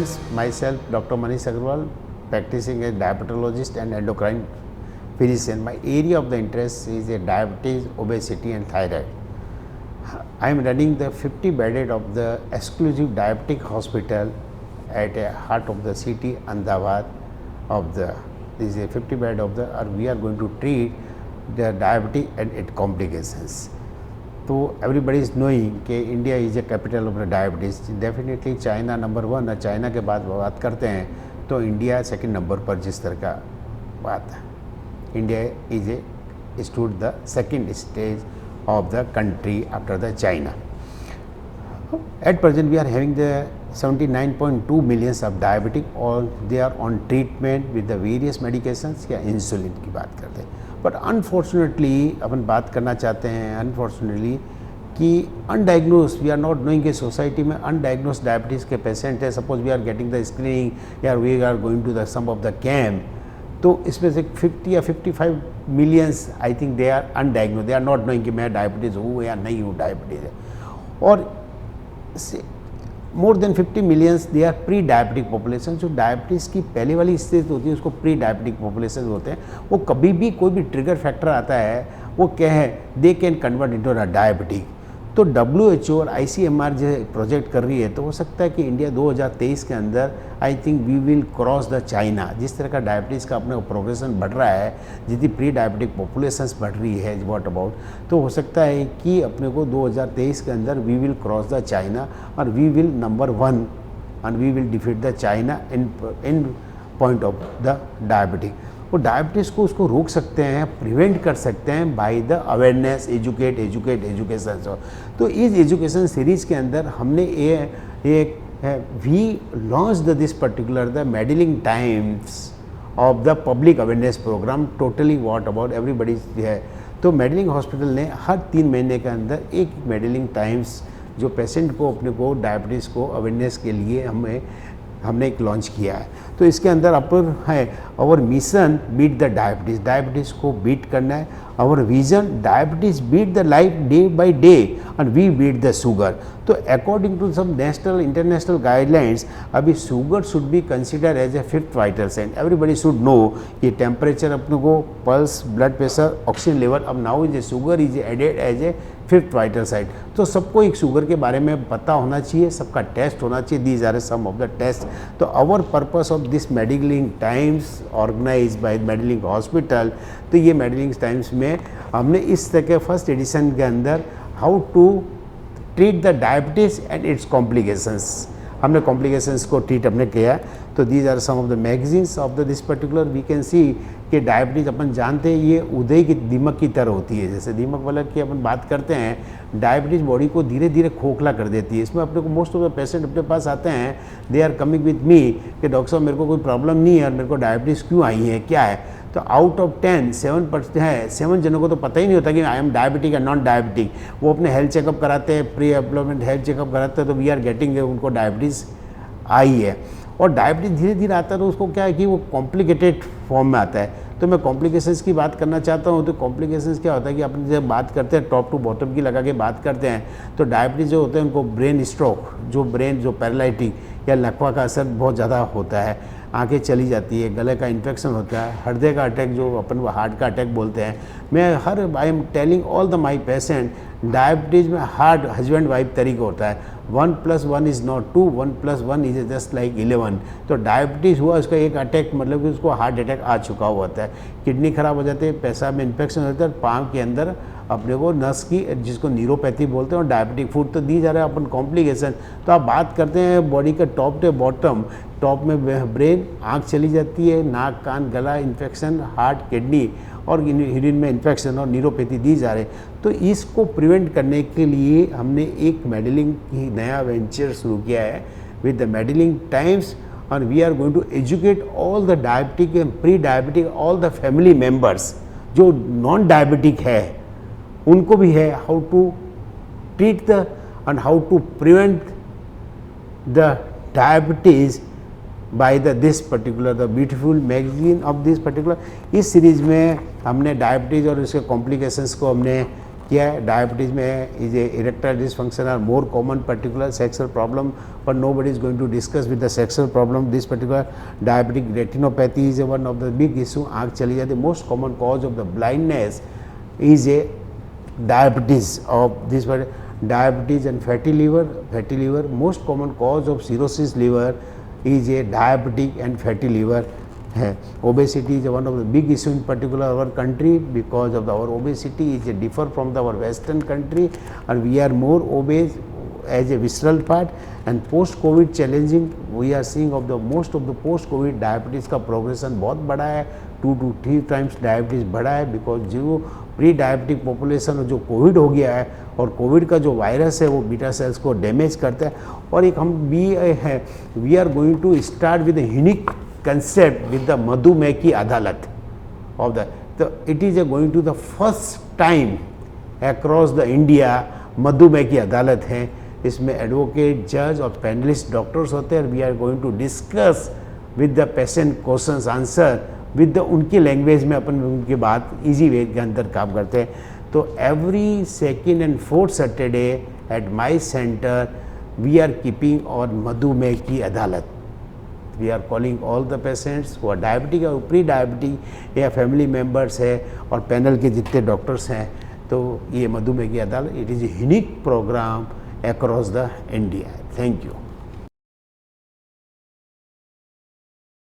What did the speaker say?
friends, myself Dr. Manish Agarwal, practicing as diabetologist and endocrine physician. My area of the interest is diabetes, obesity and thyroid. I am running the 50-bedded of the exclusive diabetic hospital at a heart of the city Ahmedabad of the, this is a 50-bed of the, or we are going to treat the diabetes and its complications. तो everybody is knowing कि India is a capital of the diabetes. Definitely China number 1 है. China के बाद बात करते हैं तो India second number पर जिस तरह का बात है. India is a stood the second stage of the country after the China. At present we are having the 79.2 millions of diabetic, all they are on treatment with the various medications या insulin की बात करते हैं. But unfortunately अपन बात करना चाहते हैं unfortunately कि undiagnose, we are not knowing कि सोसाइटी में अनडायग्नोज डायबिटीज़ के पेशेंट है. Suppose we are getting the screening या we are going to the some of the camp, तो इसमें से 50 या 55 millions I think they are undiagnose, they are not knowing कि मैं डायबिटीज़ हूँ या नहीं हूँ डायबिटीज़ है. और more than 50 millions they are pre diabetic population. जो डायबिटीज़ की पहले वाली स्टेज होती है उसको प्री डायबिटिक पॉपुलेशन होते हैं. वो कभी भी कोई भी ट्रिगर फैक्टर आता है वो क्या है, they can convert into a diabetic. तो WHO और ICMR जो प्रोजेक्ट कर रही है तो हो सकता है कि इंडिया 2023 के अंदर I think we will cross the China. जिस तरह का डायबिटीज़ का अपने प्रोग्रेशन बढ़ रहा है, जितनी प्री डायबिटिक पॉपुलेशंस बढ़ रही है व्हाट अबाउट, तो हो सकता है कि अपने को 2023 के अंदर we will cross the China और we will number 1 and we will defeat the China in point of the diabetic. वो डायबिटीज़ को उसको रोक सकते हैं, प्रिवेंट कर सकते हैं बाय द अवेयरनेस, एजुकेशन. तो इस एजुकेशन सीरीज़ के अंदर हमने एक we launch this particular the meddling times of the public awareness programme totally what about everybody है. तो मेडलिंग हॉस्पिटल ने हर 3 महीने के अंदर एक मेडलिंग टाइम्स जो पेशेंट को अपने को डायबिटीज़ को अवेयरनेस के लिए हमने एक लॉन्च किया है. तो इसके अंदर अपन है our mission beat the diabetes, diabetes को बीट करना है. Our vision diabetes beat the life day by day and we beat the sugar. तो according to some national international guidelines अभी sugar should be consider as a 5th vital sign. Everybody should know कि temperature अपने को, pulse, blood pressure, oxygen level, अब now is a sugar is added as a 5th vital sign. तो सबको एक sugar के बारे में पता होना चाहिए, सबका टेस्ट होना चाहिए. These are some of the test. तो our purpose of this Medling times organize by Medling hospital, तो ये मेडलिंग टाइम्स में हमने इस तरह के फर्स्ट एडिशन के अंदर how to treat the diabetes and its complications, हमने कॉम्प्लिकेशंस को ट्रीट हमने किया. तो these are some of the magazines of the this particular. We can see कि डायबिटीज़ अपन जानते हैं ये उदय की दीमक की तरह होती है. जैसे दीमक वाला की अपन बात करते हैं, डायबिटीज़ बॉडी को धीरे धीरे खोखला कर देती है. इसमें अपने को मोस्ट ऑफ द पेशेंट अपने पास आते हैं, they are coming with me कि डॉक्टर साहब मेरे को कोई प्रॉब्लम नहीं है और मेरे को डायबिटीज़ क्यों आई है, क्या है. तो आउट ऑफ 10 7% है, 7 जनों को तो पता ही नहीं होता कि आई एम डायबिटिक या नॉन डायबिटिक. वो अपने हेल्थ चेकअप कराते हैं, प्री एम्प्लॉयमेंट हेल्थ चेकअप कराते हैं, तो वी आर गेटिंग उनको डायबिटीज़ आई है. और डायबिटीज़ धीरे धीरे आता है तो उसको क्या है कि वो कॉम्प्लिकेटेड फॉर्म में आता है. तो मैं कॉम्प्लिकेशंस की बात करना चाहता हूँ. तो कॉम्प्लिकेशंस क्या होता है कि अपन जब बात करते हैं टॉप टू बॉटम की लगा के बात करते हैं, तो डायबिटीज़ जो होते हैं उनको ब्रेन स्ट्रोक, जो ब्रेन जो पैरालिटिक या लकवा का असर बहुत ज़्यादा होता है. आंखें चली जाती है, गले का इन्फेक्शन होता है, हृदय का अटैक जो अपन हार्ट का अटैक बोलते हैं. मैं I am telling all the my patient diabetes में हार्ट हस्बैंड वाइफ तरीका होता है. 1 + 1 is not 2, 1 + 1 is just like 11. तो डायबिटीज़ हुआ उसका एक अटैक मतलब कि उसको हार्ट अटैक आ चुका होता है. किडनी खराब हो जाते हैं, पेशाब में इन्फेक्शन होता है, पाँव के अंदर अपने को नस की जिसको न्यूरोपैथी बोलते हैं और डायबिटिक फूड. तो दी जा रहा है अपन कॉम्प्लिकेशन. तो आप बात करते हैं बॉडी का टॉप टू बॉटम. टॉप में ब्रेन, आँख चली जाती है, नाक, कान, गला इन्फेक्शन, हार्ट, किडनी और यूरिन में इन्फेक्शन और न्यूरोपैथी दी जा रहे. तो इसको प्रिवेंट करने के लिए हमने एक मेडलिंग की नया वेंचर शुरू किया है विद द मेडलिंग टाइम्स. और we are going to educate all the diabetic and pre diabetic, all the family members जो नॉन डायबिटिक है उनको भी है how to treat the and how to prevent the diabetes by this particular the beautiful magazine of this particular. इस series में हमने diabetes और इसके कॉम्प्लिकेशंस को हमने क्या है, डायबिटीज़ में is a erectile dysfunction are more common, particular sexual problem, but nobody is going to discuss with the sexual problem. This particular diabetic retinopathy is one of the big issue. आँख चली जाती, most common cause of the blindness is a diabetes of this one, diabetes and fatty liver. Fatty liver, most common cause of cirrhosis liver is a diabetic and fatty liver. Obesity is one of the big issue in particular our country, because of our obesity is differ from our western country, and we are more obese as a visceral part. And post COVID challenging we are seeing of the most of the post COVID diabetes का progression बहुत बड़ा है, 2 to 3 times diabetes बढ़ा है, because जो pre diabetic population जो Covid हो गया है, और कोविड का जो वायरस है वो बीटा सेल्स को डैमेज करता है। और एक हम भी है, we are going to start with unique concept with the मधुमेह की अदालत ऑफ द, तो it is going to the first time across the India मधुमेह की अदालत है। इसमें एडवोकेट, जज और पैनलिस्ट डॉक्टर्स होते हैं। We are going to discuss with the patient questions answer with the उनकी लैंग्वेज में, अपन उनकी बात इजी वे के अंदर काम करते हैं। तो every second and fourth Saturday at my centre we are keeping और मधुमेह की अदालत। We are calling all the patients who are diabetic और प्री डायबिटिक या फैमिली मेम्बर्स है और पैनल के जितने डॉक्टर्स हैं। तो ये मधुमेह की अदालत, it is a unique programme across the India. Thank you.